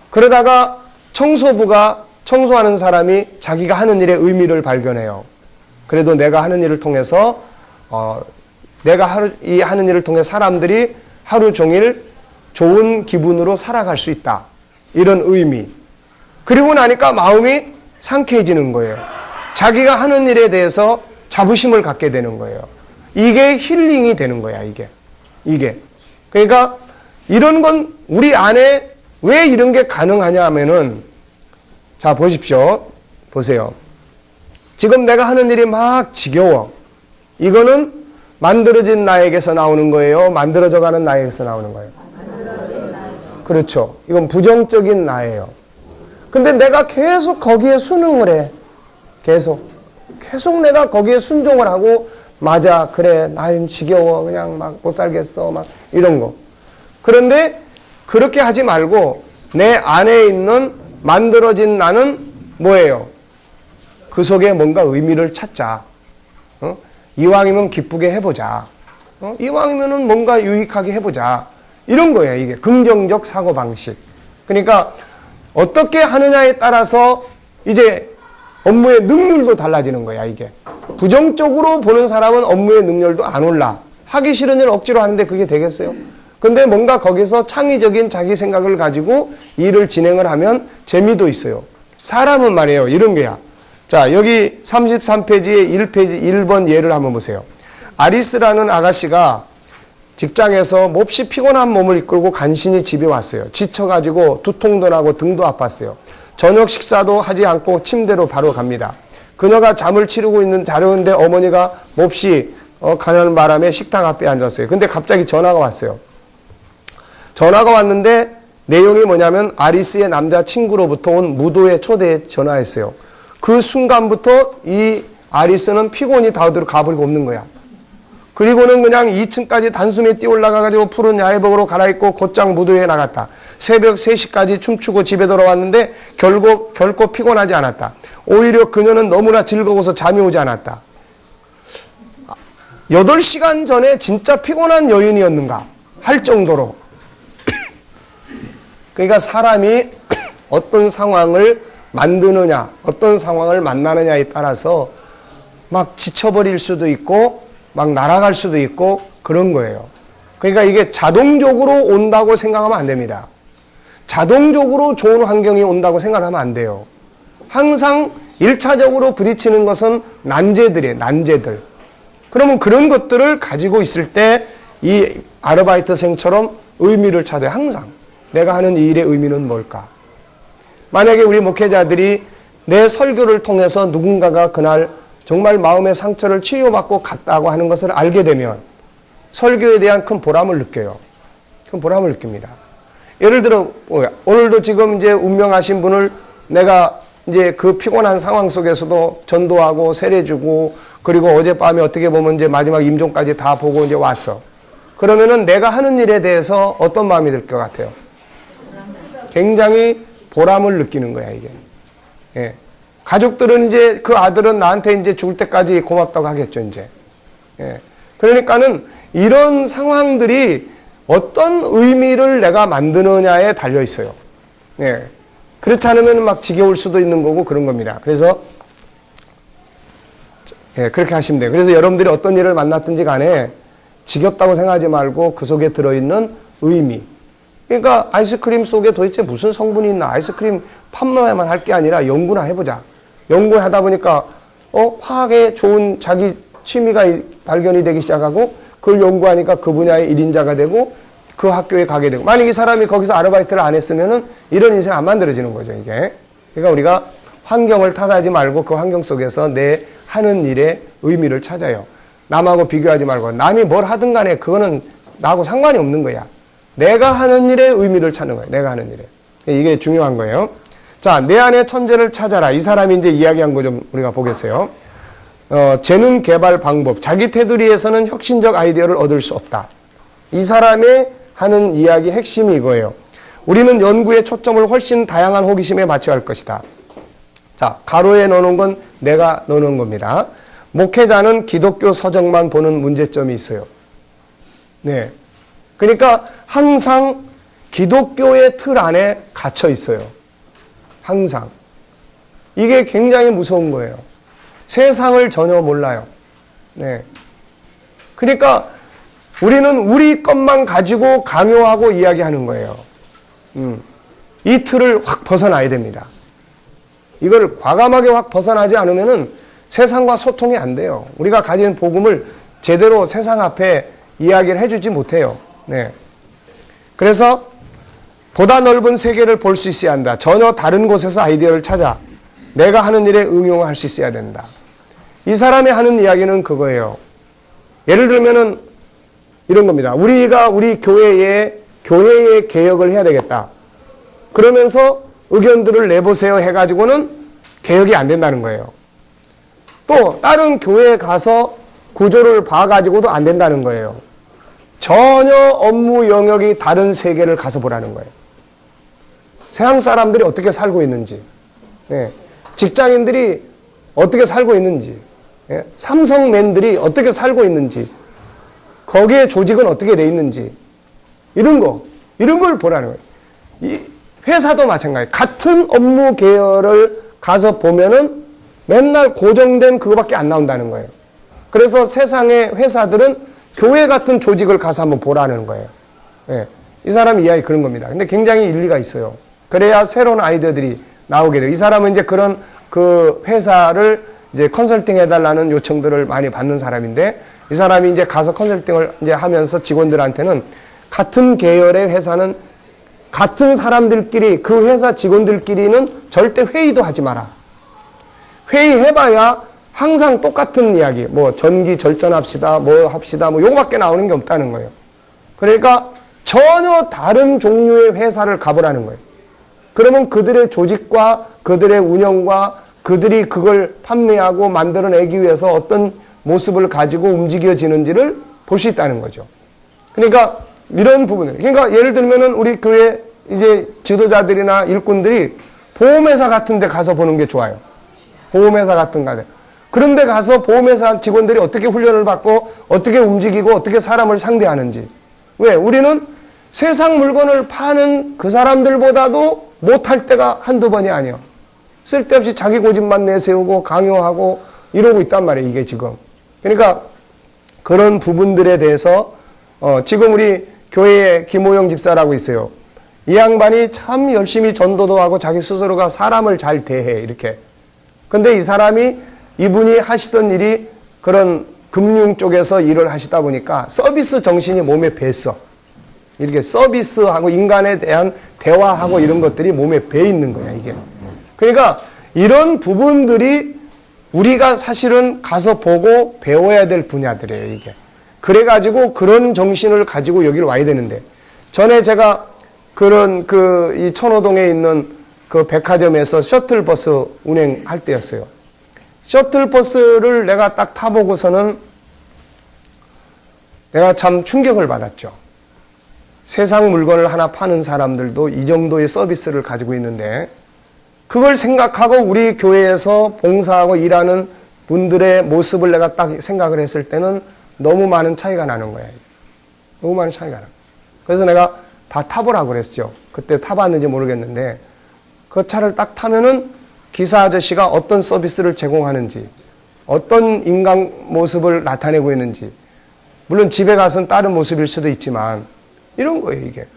그러다가 청소부가 청소하는 사람이 자기가 하는 일에 의미를 발견해요. 그래도 내가 하는 일을 통해서 내가 하는 일을 통해 사람들이 하루 종일 좋은 기분으로 살아갈 수 있다. 이런 의미. 그리고 나니까 마음이 상쾌해지는 거예요. 자기가 하는 일에 대해서 자부심을 갖게 되는 거예요. 이게 힐링이 되는 거야, 이게. 그러니까 이런 건 우리 안에 왜 이런 게 가능하냐 하면은, 자, 보십시오. 보세요. 지금 내가 하는 일이 막 지겨워. 이거는 만들어진 나에게서 나오는 거예요? 만들어져 가는 나에게서 나오는 거예요? 그렇죠. 이건 부정적인 나예요. 근데 내가 계속 거기에 순응을 해. 계속 내가 거기에 순종을 하고, 맞아, 그래, 나는 지겨워, 그냥 막 못 살겠어, 막 이런 거. 그런데 그렇게 하지 말고 내 안에 있는 만들어진 나는 뭐예요? 그 속에 뭔가 의미를 찾자. 이왕이면 기쁘게 해보자. 이왕이면은 뭔가 유익하게 해보자. 이런 거예요, 이게. 긍정적 사고방식. 그러니까 어떻게 하느냐에 따라서 이제 업무의 능률도 달라지는 거야, 이게. 부정적으로 보는 사람은 업무의 능률도 안 올라. 하기 싫은 일 억지로 하는데 그게 되겠어요? 근데 뭔가 거기서 창의적인 자기 생각을 가지고 일을 진행을 하면 재미도 있어요. 사람은 말이에요, 이런 거야. 자, 여기 33페이지에 1페이지 1번 예를 한번 보세요. 아리스라는 아가씨가 직장에서 몹시 피곤한 몸을 이끌고 간신히 집에 왔어요. 지쳐가지고 두통도 나고 등도 아팠어요. 저녁 식사도 하지 않고 침대로 바로 갑니다. 그녀가 잠을 치르고 있는 자려는데 어머니가 몹시 가는 바람에 식당 앞에 앉았어요. 근데 갑자기 전화가 왔어요. 전화가 왔는데 내용이 뭐냐면 아리스의 남자친구로부터 온 무도의 초대에 전화했어요. 그 순간부터 이 아리스는 피곤이 다우드로 가버리고 없는 거야. 그리고는 그냥 2층까지 단숨에 뛰어 올라가가지고 푸른 야외복으로 갈아입고 곧장 무도회에 나갔다. 새벽 3시까지 춤추고 집에 돌아왔는데 결코 피곤하지 않았다. 오히려 그녀는 너무나 즐거워서 잠이 오지 않았다. 8시간 전에 진짜 피곤한 여인이었는가 할 정도로. 그러니까 사람이 어떤 상황을 만드느냐, 어떤 상황을 만나느냐에 따라서 막 지쳐버릴 수도 있고 막 날아갈 수도 있고 그런 거예요. 그러니까 이게 자동적으로 온다고 생각하면 안 됩니다. 자동적으로 좋은 환경이 온다고 생각하면 안 돼요. 항상 1차적으로 부딪히는 것은 난제들이에요. 난제들. 그러면 그런 것들을 가지고 있을 때 이 아르바이트생처럼 의미를 찾아요. 항상. 내가 하는 이 일의 의미는 뭘까? 만약에 우리 목회자들이 내 설교를 통해서 누군가가 그날 정말 마음의 상처를 치유받고 갔다고 하는 것을 알게 되면 설교에 대한 큰 보람을 느껴요. 큰 보람을 느낍니다. 예를 들어 오늘도 지금 이제 운명하신 분을 내가 이제 그 피곤한 상황 속에서도 전도하고 세례주고 그리고 어젯밤에 어떻게 보면 이제 마지막 임종까지 다 보고 이제 왔어. 그러면은 내가 하는 일에 대해서 어떤 마음이 들 것 같아요? 굉장히 보람을 느끼는 거야, 이게. 예. 가족들은 이제 그 아들은 나한테 이제 죽을 때까지 고맙다고 하겠죠, 이제. 예. 그러니까는 이런 상황들이 어떤 의미를 내가 만드느냐에 달려 있어요. 예. 그렇지 않으면 막 지겨울 수도 있는 거고 그런 겁니다. 그래서 예, 그렇게 하시면 돼요. 그래서 여러분들이 어떤 일을 만났든지 간에 지겹다고 생각하지 말고 그 속에 들어있는 의미. 그러니까 아이스크림 속에 도대체 무슨 성분이 있나. 아이스크림 판매만 할 게 아니라 연구나 해보자. 연구하다 보니까 화학에 좋은 자기 취미가 발견이 되기 시작하고 그걸 연구하니까 그 분야의 1인자가 되고 그 학교에 가게 되고, 만약 이 사람이 거기서 아르바이트를 안 했으면은 이런 인생 안 만들어지는 거죠, 이게. 그러니까 우리가 환경을 탓하지 말고 그 환경 속에서 내 하는 일의 의미를 찾아요. 남하고 비교하지 말고, 남이 뭘 하든 간에 그거는 나하고 상관이 없는 거야. 내가 하는 일의 의미를 찾는 거예요. 내가 하는 일에. 이게 중요한 거예요. 자, 내 안의 천재를 찾아라. 이 사람이 이제 이야기한 거 좀 우리가 보겠어요. 재능 개발 방법. 자기 테두리에서는 혁신적 아이디어를 얻을 수 없다. 이 사람의 하는 이야기 핵심이 이거예요. 우리는 연구의 초점을 훨씬 다양한 호기심에 맞춰야 할 것이다. 자, 가로에 넣어놓은 건 내가 넣어놓은 겁니다. 목회자는 기독교 서적만 보는 문제점이 있어요. 네. 그러니까 항상 기독교의 틀 안에 갇혀 있어요. 항상. 이게 굉장히 무서운 거예요. 세상을 전혀 몰라요. 네. 그러니까 우리는 우리 것만 가지고 강요하고 이야기하는 거예요. 이 틀을 확 벗어나야 됩니다. 이걸 과감하게 확 벗어나지 않으면은 세상과 소통이 안 돼요. 우리가 가진 복음을 제대로 세상 앞에 이야기를 해주지 못해요. 네. 그래서 보다 넓은 세계를 볼 수 있어야 한다. 전혀 다른 곳에서 아이디어를 찾아 내가 하는 일에 응용을 할 수 있어야 된다. 이 사람이 하는 이야기는 그거예요. 예를 들면은 이런 겁니다. 우리가 우리 교회의 개혁을 해야 되겠다. 그러면서 의견들을 내보세요 해가지고는 개혁이 안 된다는 거예요. 또 다른 교회에 가서 구조를 봐가지고도 안 된다는 거예요. 전혀 업무 영역이 다른 세계를 가서 보라는 거예요. 세상 사람들이 어떻게 살고 있는지, 예. 직장인들이 어떻게 살고 있는지, 예. 삼성맨들이 어떻게 살고 있는지, 거기에 조직은 어떻게 돼 있는지, 이런 걸 보라는 거예요. 이 회사도 마찬가지예요. 같은 업무 계열을 가서 보면은 맨날 고정된 그거밖에 안 나온다는 거예요. 그래서 세상의 회사들은 교회 같은 조직을 가서 한번 보라는 거예요. 예. 이 사람 이야기 그런 겁니다. 근데 굉장히 일리가 있어요. 그래야 새로운 아이디어들이 나오게 돼요. 이 사람은 이제 그런 그 회사를 이제 컨설팅 해달라는 요청들을 많이 받는 사람인데, 이 사람이 이제 가서 컨설팅을 이제 하면서 직원들한테는 같은 계열의 회사는 같은 사람들끼리, 그 회사 직원들끼리는 절대 회의도 하지 마라. 회의해봐야 항상 똑같은 이야기, 뭐 전기 절전합시다, 뭐 합시다, 뭐 요거밖에 나오는 게 없다는 거예요. 그러니까 전혀 다른 종류의 회사를 가보라는 거예요. 그러면 그들의 조직과 그들의 운영과 그들이 그걸 판매하고 만들어내기 위해서 어떤 모습을 가지고 움직여지는지를 볼 수 있다는 거죠. 그러니까 이런 부분을, 그러니까 예를 들면은 우리 교회 이제 지도자들이나 일꾼들이 보험회사 같은 데 가서 보는 게 좋아요. 보험회사 같은 데. 그런 데 가서 보험회사 직원들이 어떻게 훈련을 받고 어떻게 움직이고 어떻게 사람을 상대하는지. 왜? 우리는 세상 물건을 파는 그 사람들보다도 못할 때가 한두 번이 아니에요. 쓸데없이 자기 고집만 내세우고 강요하고 이러고 있단 말이에요, 이게 지금. 그러니까 그런 부분들에 대해서 지금 우리 교회에 김호영 집사라고 있어요. 이 양반이 참 열심히 전도도 하고 자기 스스로가 사람을 잘 대해, 이렇게. 근데 이 사람이, 이분이 하시던 일이 그런 금융 쪽에서 일을 하시다 보니까 서비스 정신이 몸에 뱄어. 이렇게 서비스하고 인간에 대한 대화하고 이런 것들이 몸에 배 있는 거야, 이게. 그러니까 이런 부분들이 우리가 사실은 가서 보고 배워야 될 분야들이에요, 이게. 그래가지고 그런 정신을 가지고 여기를 와야 되는데, 전에 제가 그런 이 천호동에 있는 그 백화점에서 셔틀버스 운행할 때였어요. 셔틀버스를 내가 딱 타보고서는 내가 참 충격을 받았죠. 세상 물건을 하나 파는 사람들도 이 정도의 서비스를 가지고 있는데 그걸 생각하고 우리 교회에서 봉사하고 일하는 분들의 모습을 내가 딱 생각을 했을 때는 너무 많은 차이가 나는 거야. 너무 많은 차이가 나. 그래서 내가 다 타보라고 그랬죠. 그때 타봤는지 모르겠는데 그 차를 딱 타면은 기사 아저씨가 어떤 서비스를 제공하는지, 어떤 인간 모습을 나타내고 있는지, 물론 집에 가서는 다른 모습일 수도 있지만 이런 거예요, 이게.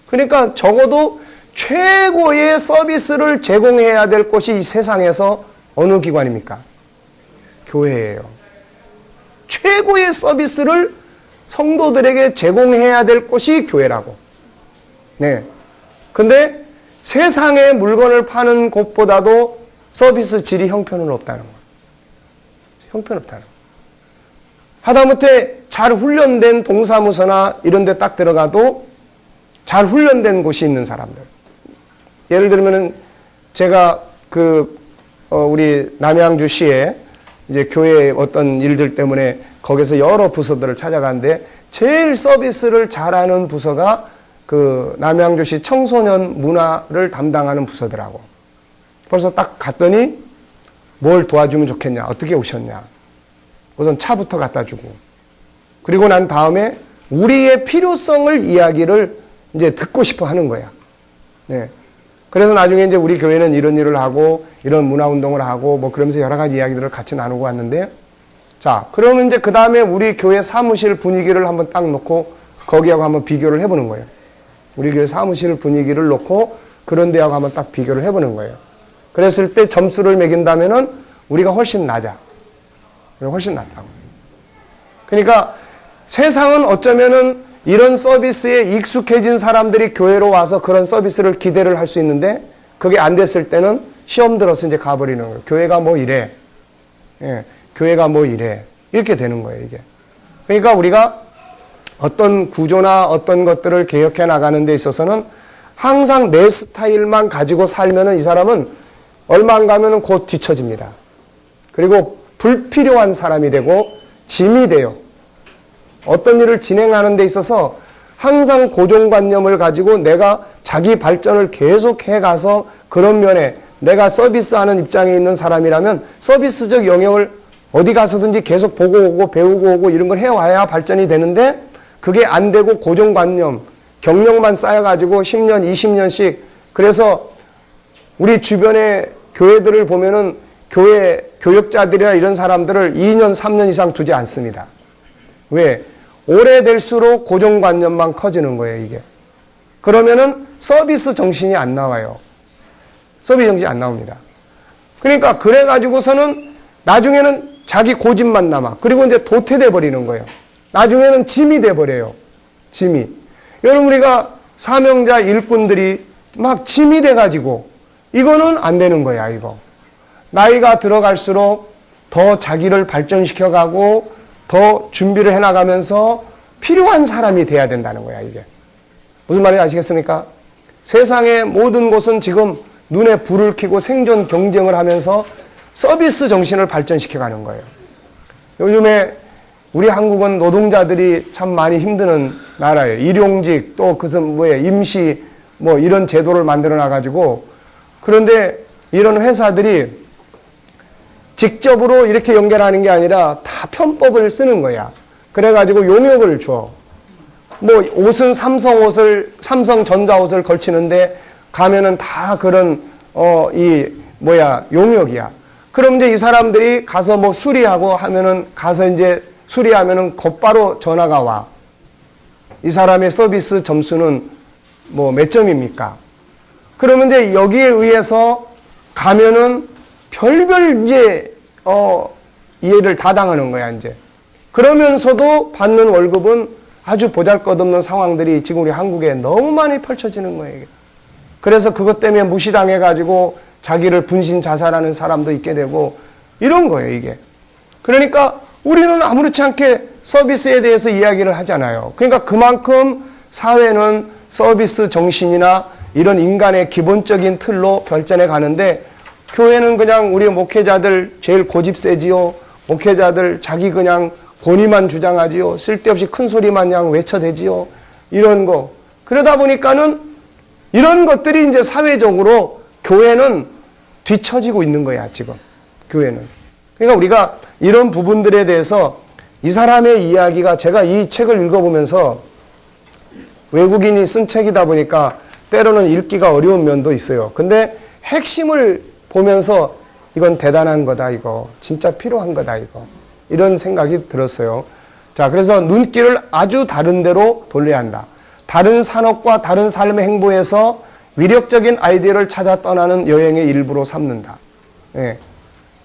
그러니까 적어도 최고의 서비스를 제공해야 될 곳이 이 세상에서 어느 기관입니까? 교회예요. 최고의 서비스를 성도들에게 제공해야 될 곳이 교회라고. 네. 근데 세상에 물건을 파는 곳보다도 서비스 질이 형편은 없다는 거예요. 형편없다는 거예요. 하다못해 잘 훈련된 동사무소나 이런 데 딱 들어가도 잘 훈련된 곳이 있는 사람들. 예를 들면은 제가 우리 남양주시에 이제 교회 어떤 일들 때문에 거기서 여러 부서들을 찾아가는데 제일 서비스를 잘하는 부서가 그 남양주시 청소년 문화를 담당하는 부서더라고. 벌써 딱 갔더니 뭘 도와주면 좋겠냐, 어떻게 오셨냐. 우선 차부터 갖다 주고. 그리고 난 다음에 우리의 필요성을 이야기를 이제 듣고 싶어 하는 거야. 네. 그래서 나중에 이제 우리 교회는 이런 일을 하고 이런 문화운동을 하고 뭐 그러면서 여러 가지 이야기들을 같이 나누고 왔는데 자, 그러면 이제 그 다음에 우리 교회 사무실 분위기를 한번 딱 놓고 거기하고 한번 비교를 해보는 거예요. 우리 교회 사무실 분위기를 놓고 그런 데하고 한번 딱 비교를 해보는 거예요. 그랬을 때 점수를 매긴다면은 우리가 훨씬 낮아. 훨씬 낫다고. 그러니까 세상은 어쩌면은 이런 서비스에 익숙해진 사람들이 교회로 와서 그런 서비스를 기대를 할 수 있는데 그게 안 됐을 때는 시험 들어서 이제 가버리는 거예요. 교회가 뭐 이래. 예, 교회가 뭐 이래. 이렇게 되는 거예요, 이게. 그러니까 우리가 어떤 구조나 어떤 것들을 개혁해 나가는 데 있어서는 항상 내 스타일만 가지고 살면은 이 사람은 얼마 안 가면은 곧 뒤처집니다. 그리고 불필요한 사람이 되고 짐이 돼요. 어떤 일을 진행하는 데 있어서 항상 고정관념을 가지고 내가 자기 발전을 계속 해가서 그런 면에 내가 서비스하는 입장에 있는 사람이라면 서비스적 영역을 어디 가서든지 계속 보고 오고 배우고 오고 이런 걸 해와야 발전이 되는데 그게 안 되고 고정관념, 경력만 쌓여가지고 10년, 20년씩 그래서 우리 주변의 교회들을 보면은 교회 교역자들이나 이런 사람들을 2년, 3년 이상 두지 않습니다. 왜? 오래될수록 고정관념만 커지는 거예요, 이게. 그러면은 서비스 정신이 안 나와요. 서비스 정신이 안 나옵니다. 그러니까 그래가지고서는 나중에는 자기 고집만 남아. 그리고 이제 도태돼 버리는 거예요. 나중에는 짐이 돼 버려요. 짐이. 여러분 우리가 사명자 일꾼들이 막 짐이 돼가지고 이거는 안 되는 거야, 이거. 나이가 들어갈수록 더 자기를 발전시켜가고 더 준비를 해나가면서 필요한 사람이 돼야 된다는 거야, 이게. 무슨 말인지 아시겠습니까? 세상의 모든 곳은 지금 눈에 불을 켜고 생존 경쟁을 하면서 서비스 정신을 발전시켜가는 거예요. 요즘에 우리 한국은 노동자들이 참 많이 힘드는 나라예요. 일용직 또 임시 뭐 이런 제도를 만들어 놔가지고 그런데 이런 회사들이 직접으로 이렇게 연결하는 게 아니라 다 편법을 쓰는 거야. 그래가지고 용역을 줘. 뭐 옷은 삼성전자 옷을 걸치는데 가면은 다 그런 용역이야. 그럼 이제 이 사람들이 가서 뭐 수리하고 하면은 가서 이제 수리하면은 곧바로 전화가 와. 이 사람의 서비스 점수는 뭐 몇 점입니까? 그러면 이제 여기에 의해서 가면은 별별 이제 이해를 다 당하는 거야, 이제. 그러면서도 받는 월급은 아주 보잘것없는 상황들이 지금 우리 한국에 너무 많이 펼쳐지는 거예요, 이게. 그래서 그것 때문에 무시당해가지고 자기를 분신 자살하는 사람도 있게 되고 이런 거예요, 이게. 그러니까 우리는 아무렇지 않게 서비스에 대해서 이야기를 하잖아요. 그러니까 그만큼 사회는 서비스 정신이나 이런 인간의 기본적인 틀로 발전해 가는데, 교회는 그냥 우리 목회자들 제일 고집세지요. 목회자들 자기 그냥 권위만 주장하지요. 쓸데없이 큰 소리만 그냥 외쳐대지요. 이런 거. 그러다 보니까는 이런 것들이 이제 사회적으로 교회는 뒤처지고 있는 거야, 지금. 교회는. 그러니까 우리가 이런 부분들에 대해서 이 사람의 이야기가, 제가 이 책을 읽어보면서 외국인이 쓴 책이다 보니까 때로는 읽기가 어려운 면도 있어요. 근데 핵심을 보면서 이건 대단한 거다, 이거. 진짜 필요한 거다, 이거. 이런 생각이 들었어요. 자, 그래서 눈길을 아주 다른 데로 돌려야 한다. 다른 산업과 다른 삶의 행보에서 위력적인 아이디어를 찾아 떠나는 여행의 일부로 삼는다. 예.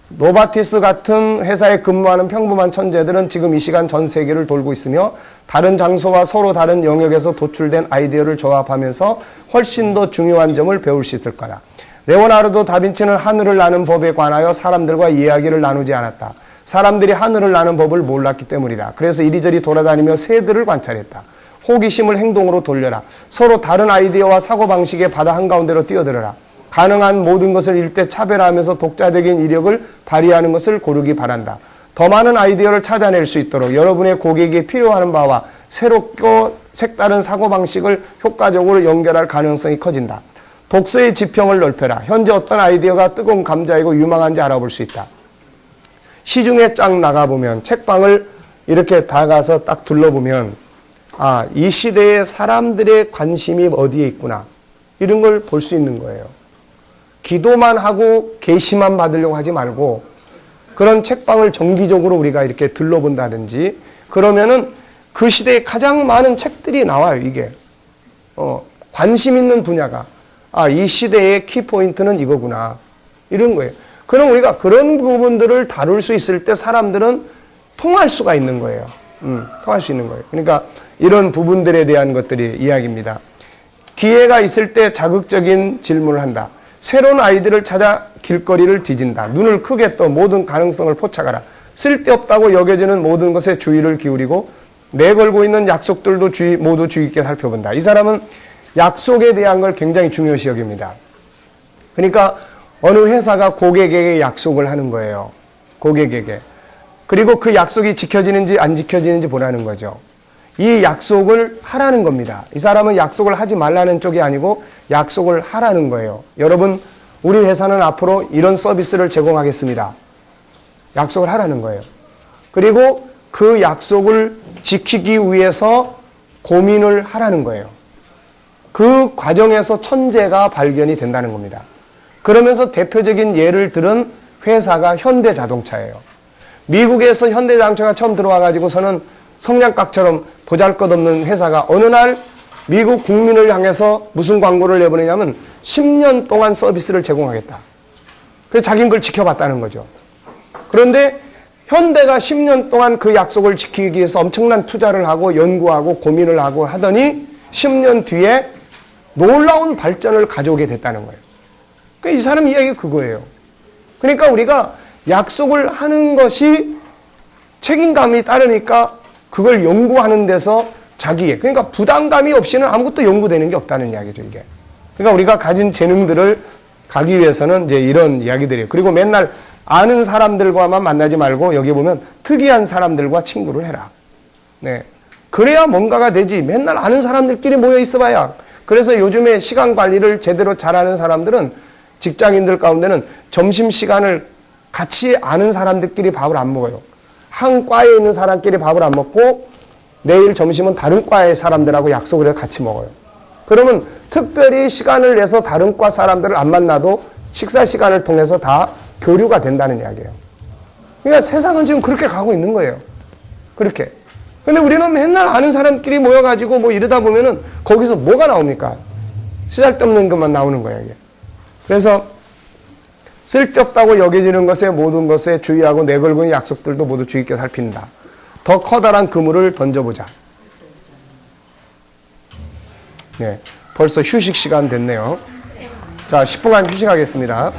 노바티스 같은 회사에 근무하는 평범한 천재들은 지금 이 시간 전 세계를 돌고 있으며 다른 장소와 서로 다른 영역에서 도출된 아이디어를 조합하면서 훨씬 더 중요한 점을 배울 수 있을 거다. 레오나르도 다빈치는 하늘을 나는 법에 관하여 사람들과 이야기를 나누지 않았다. 사람들이 하늘을 나는 법을 몰랐기 때문이다. 그래서 이리저리 돌아다니며 새들을 관찰했다. 호기심을 행동으로 돌려라. 서로 다른 아이디어와 사고방식의 바다 한가운데로 뛰어들어라. 가능한 모든 것을 일대 차별하면서 독자적인 이력을 발휘하는 것을 고르기 바란다. 더 많은 아이디어를 찾아낼 수 있도록 여러분의 고객이 필요한 바와 새롭고 색다른 사고방식을 효과적으로 연결할 가능성이 커진다. 독서의 지평을 넓혀라. 현재 어떤 아이디어가 뜨거운 감자이고 유망한지 알아볼 수 있다. 시중에 쫙 나가보면, 책방을 이렇게 다가서 딱 둘러보면, 아, 이 시대의 사람들의 관심이 어디에 있구나. 이런 걸 볼 수 있는 거예요. 기도만 하고 계시만 받으려고 하지 말고 그런 책방을 정기적으로 우리가 이렇게 들러본다든지 그러면은 그 시대에 가장 많은 책들이 나와요, 이게. 관심 있는 분야가. 아, 이 시대의 키포인트는 이거구나. 이런 거예요. 그럼 우리가 그런 부분들을 다룰 수 있을 때 사람들은 통할 수가 있는 거예요. 통할 수 있는 거예요. 그러니까 이런 부분들에 대한 것들이 이야기입니다. 기회가 있을 때 자극적인 질문을 한다. 새로운 아이디어를 찾아 길거리를 뒤진다. 눈을 크게 떠 모든 가능성을 포착하라. 쓸데없다고 여겨지는 모든 것에 주의를 기울이고 내걸고 있는 약속들도 모두 주의 있게 살펴본다. 이 사람은 약속에 대한 걸 굉장히 중요시 여깁니다. 그러니까 어느 회사가 고객에게 약속을 하는 거예요. 고객에게. 그리고 그 약속이 지켜지는지 안 지켜지는지 보라는 거죠. 이 약속을 하라는 겁니다. 이 사람은 약속을 하지 말라는 쪽이 아니고 약속을 하라는 거예요. 여러분, 우리 회사는 앞으로 이런 서비스를 제공하겠습니다. 약속을 하라는 거예요. 그리고 그 약속을 지키기 위해서 고민을 하라는 거예요. 그 과정에서 천재가 발견이 된다는 겁니다. 그러면서 대표적인 예를 들은 회사가 현대자동차예요. 미국에서 현대자동차가 처음 들어와 가지고서는 성냥갑처럼 보잘것없는 회사가 어느 날 미국 국민을 향해서 무슨 광고를 내보내냐면 10년 동안 서비스를 제공하겠다. 그래서 자기는 그걸 지켜봤다는 거죠. 그런데 현대가 10년 동안 그 약속을 지키기 위해서 엄청난 투자를 하고 연구하고 고민을 하고 하더니 10년 뒤에 놀라운 발전을 가져오게 됐다는 거예요. 그러니까 이 사람 이야기가 그거예요. 그러니까 우리가 약속을 하는 것이 책임감이 따르니까 그걸 연구하는 데서 자기의, 그러니까 부담감이 없이는 아무것도 연구되는 게 없다는 이야기죠, 이게. 그러니까 우리가 가진 재능들을 가기 위해서는 이제 이런 이야기들이에요. 그리고 맨날 아는 사람들과만 만나지 말고 여기 보면 특이한 사람들과 친구를 해라. 네. 그래야 뭔가가 되지. 맨날 아는 사람들끼리 모여 있어봐야. 그래서 요즘에 시간 관리를 제대로 잘하는 사람들은 직장인들 가운데는 점심시간을 같이 아는 사람들끼리 밥을 안 먹어요. 한 과에 있는 사람끼리 밥을 안 먹고 내일 점심은 다른 과의 사람들하고 약속을 해서 같이 먹어요. 그러면 특별히 시간을 내서 다른 과 사람들을 안 만나도 식사 시간을 통해서 다 교류가 된다는 이야기예요. 그러니까 세상은 지금 그렇게 가고 있는 거예요. 그렇게. 근데 우리는 맨날 아는 사람끼리 모여가지고 뭐 이러다 보면은 거기서 뭐가 나옵니까? 쓰잘데없는 것만 나오는 거예요, 이게. 그래서 쓸데없다고 여겨지는 것에 모든 것에 주의하고 내걸고 있는 약속들도 모두 주의 있게 살핀다. 더 커다란 그물을 던져보자. 네, 벌써 휴식 시간 됐네요. 자, 10분간 휴식하겠습니다.